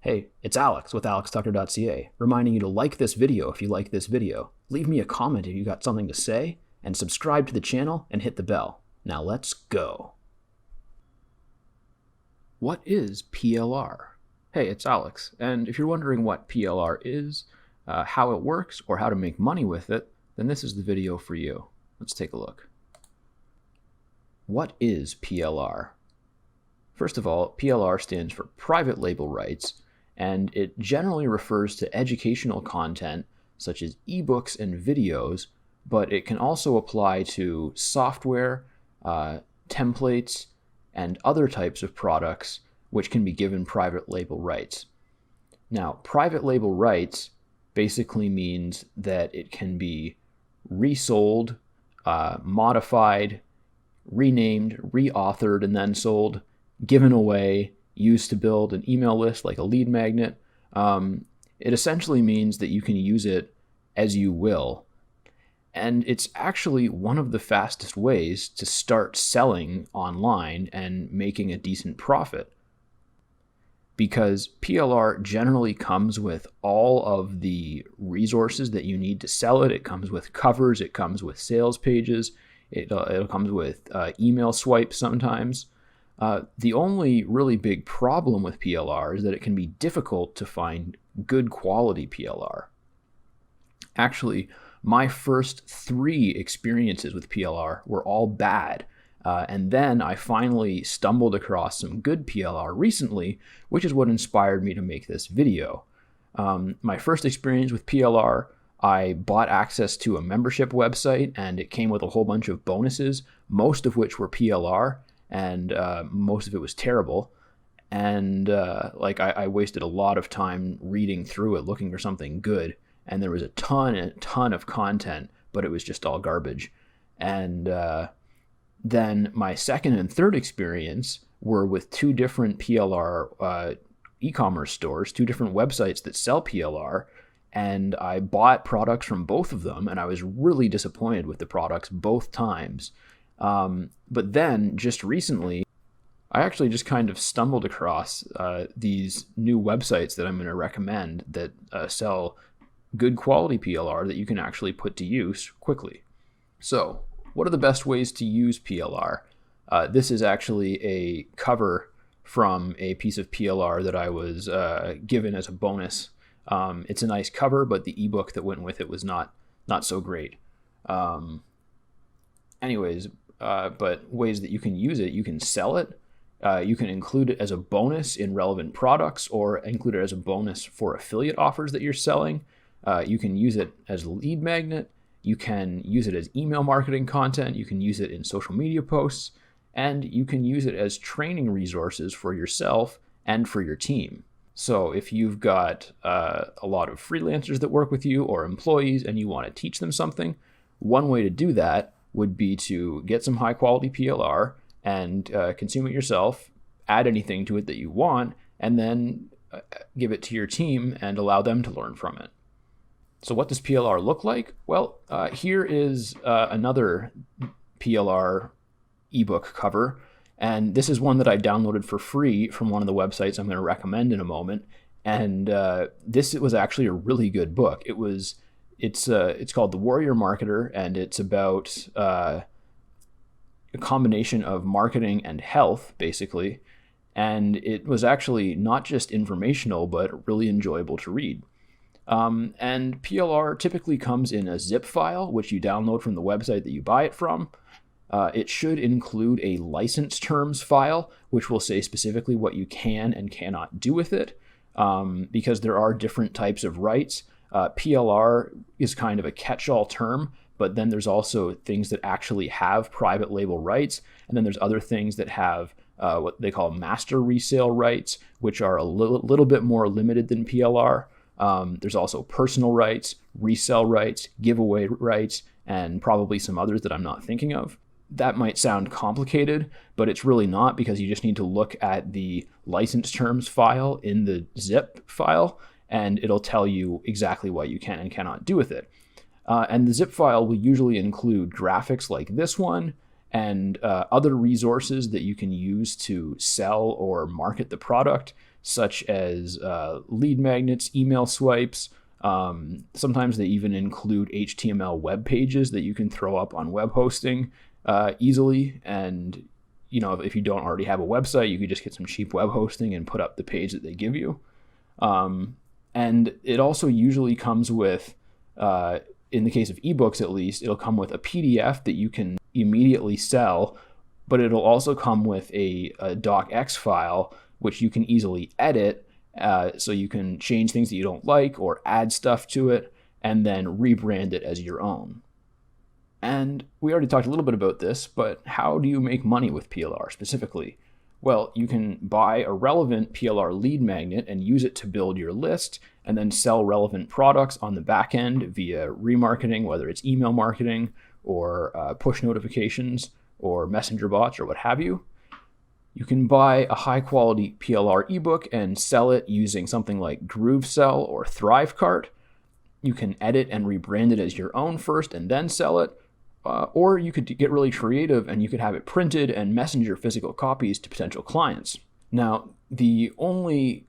Hey, it's Alex with alextucker.ca, reminding you to like this video if you like this video, leave me a comment if you got something to say, and subscribe to the channel and hit the bell. Now let's go. What is PLR? Hey, it's Alex, and if you're wondering what PLR is, how it works, or how to make money with it, then this is the video for you. Let's take a look. What is PLR? First of all, PLR stands for private label rights, and it generally refers to educational content such as ebooks and videos, but it can also apply to software, templates, and other types of products which can be given private label rights. Now, private label rights basically means that it can be resold, modified, renamed, reauthored, and then sold, given away, used to build an email list like a lead magnet. It essentially means that you can use it as you will. And it's actually one of the fastest ways to start selling online and making a decent profit. Because PLR generally comes with all of the resources that you need to sell it. It comes with covers, it comes with sales pages, it comes with email swipes sometimes. The only really big problem with PLR is that it can be difficult to find good quality PLR. Actually, my first 3 experiences with PLR were all bad. And then I finally stumbled across some good PLR recently, which is what inspired me to make this video. My first experience with PLR, I bought access to a membership website, and it came with a whole bunch of bonuses, most of which were PLR, and most of it was terrible. And I wasted a lot of time reading through it, looking for something good, and there was a ton of content, but it was just all garbage. And then my second and third experience were with 2 different PLR e-commerce stores, 2 different websites that sell PLR, and I bought products from both of them, and I was really disappointed with the products both times. But then, just recently, I actually just kind of stumbled across these new websites that I'm going to recommend that sell good quality PLR that you can actually put to use quickly. So, what are the best ways to use PLR? This is actually a cover from a piece of PLR that I was given as a bonus. It's a nice cover, but the ebook that went with it was not so great. But ways that you can use it: you can sell it, you can include it as a bonus in relevant products, or include it as a bonus for affiliate offers that you're selling. You can use it as a lead magnet. You can use it as email marketing content. You can use it in social media posts, and you can use it as training resources for yourself and for your team. So if you've got a lot of freelancers that work with you or employees and you want to teach them something, one way to do that would be to get some high quality PLR and consume it yourself, add anything to it that you want, and then give it to your team and allow them to learn from it. So what does PLR look like? Well, here is another PLR ebook cover, and this is one that I downloaded for free from one of the websites I'm going to recommend in a moment. And this was actually a really good book. It's called The Warrior Marketer, and it's about a combination of marketing and health, basically. And it was actually not just informational, but really enjoyable to read. And PLR typically comes in a zip file, which you download from the website that you buy it from. It should include a license terms file, which will say specifically what you can and cannot do with it, because there are different types of rights. PLR is kind of a catch-all term, but then there's also things that actually have private label rights, and then there's other things that have what they call master resale rights, which are a little bit more limited than PLR. There's also personal rights, resell rights, giveaway rights, and probably some others that I'm not thinking of. That might sound complicated, but it's really not, because you just need to look at the license terms file in the zip file, and it'll tell you exactly what you can and cannot do with it. And the zip file will usually include graphics like this one, and other resources that you can use to sell or market the product. such as lead magnets, email swipes. Sometimes they even include HTML web pages that you can throw up on web hosting easily. And if you don't already have a website, you could just get some cheap web hosting and put up the page that they give you. And it also usually comes with, in the case of ebooks at least, it'll come with a PDF that you can immediately sell, but it'll also come with a docx file, which you can easily edit. So you can change things that you don't like or add stuff to it and then rebrand it as your own. And we already talked a little bit about this, but how do you make money with PLR specifically? Well, you can buy a relevant PLR lead magnet and use it to build your list and then sell relevant products on the back end via remarketing, whether it's email marketing or push notifications or messenger bots or what have you. You can buy a high quality PLR ebook and sell it using something like GrooveSell or ThriveCart. You can edit and rebrand it as your own first and then sell it. Or you could get really creative and you could have it printed and messenger physical copies to potential clients. Now, the only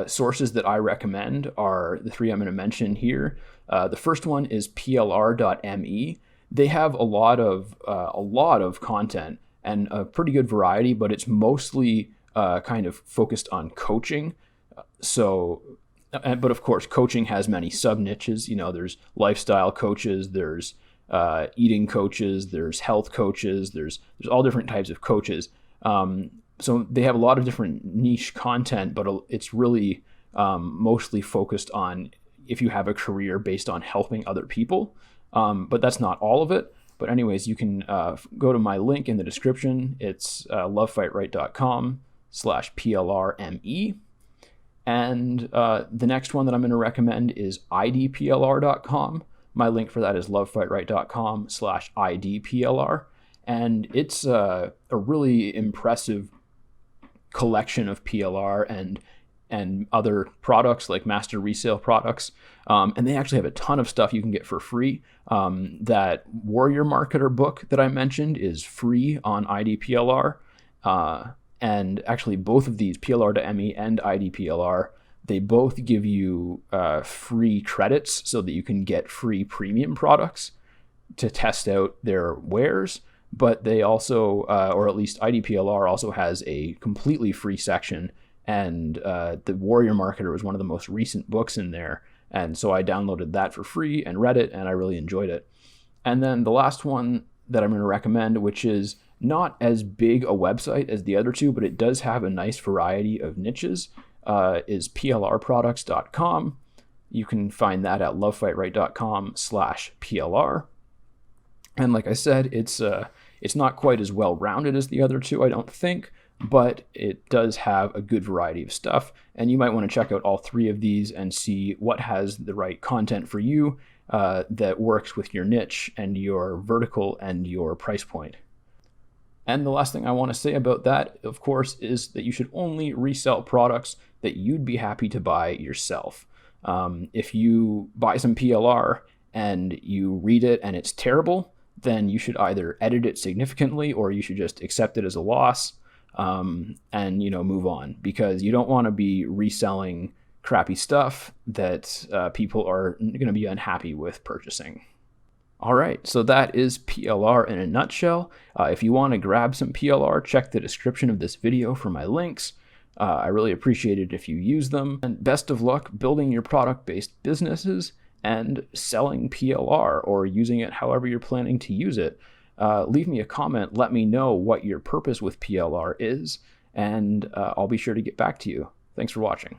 sources that I recommend are the three I'm going to mention here. The first one is plr.me. They have a lot of content and a pretty good variety, but it's mostly kind of focused on coaching. But of course, coaching has many sub niches. There's lifestyle coaches, there's eating coaches, there's health coaches, there's all different types of coaches. So they have a lot of different niche content, but it's really mostly focused on if you have a career based on helping other people. But that's not all of it. But anyways, you can go to my link in the description. It's lovefightright.com/PLRME. And the next one that I'm going to recommend is idplr.com. My link for that is lovefightright.com/idplr. And it's a really impressive collection of PLR and other products like master resale products. And they actually have a ton of stuff you can get for free. That Warrior Marketer book that I mentioned is free on IDPLR. And actually both of these, PLR.me and IDPLR, they both give you free credits so that you can get free premium products to test out their wares. But they also, or at least IDPLR also has a completely free section. And the Warrior Marketer was one of the most recent books in there. And so I downloaded that for free and read it, and I really enjoyed it. And then the last one that I'm going to recommend, which is not as big a website as the other two, but it does have a nice variety of niches, is plrproducts.com. You can find that at lovefightright.com/PLR. And like I said, it's not quite as well-rounded as the other two, I don't think, but it does have a good variety of stuff. And you might want to check out all three of these and see what has the right content for you that works with your niche and your vertical and your price point. And the last thing I want to say about that, of course, is that you should only resell products that you'd be happy to buy yourself. If you buy some PLR and you read it and it's terrible, then you should either edit it significantly or you should just accept it as a loss and move on, because you don't want to be reselling crappy stuff that people are going to be unhappy with purchasing. All right, so that is PLR in a nutshell. If you want to grab some PLR, check the description of this video for my links. I really appreciate it if you use them. And best of luck building your product-based businesses and selling PLR or using it however you're planning to use it. Leave me a comment. Let me know what your purpose with PLR is, and I'll be sure to get back to you. Thanks for watching.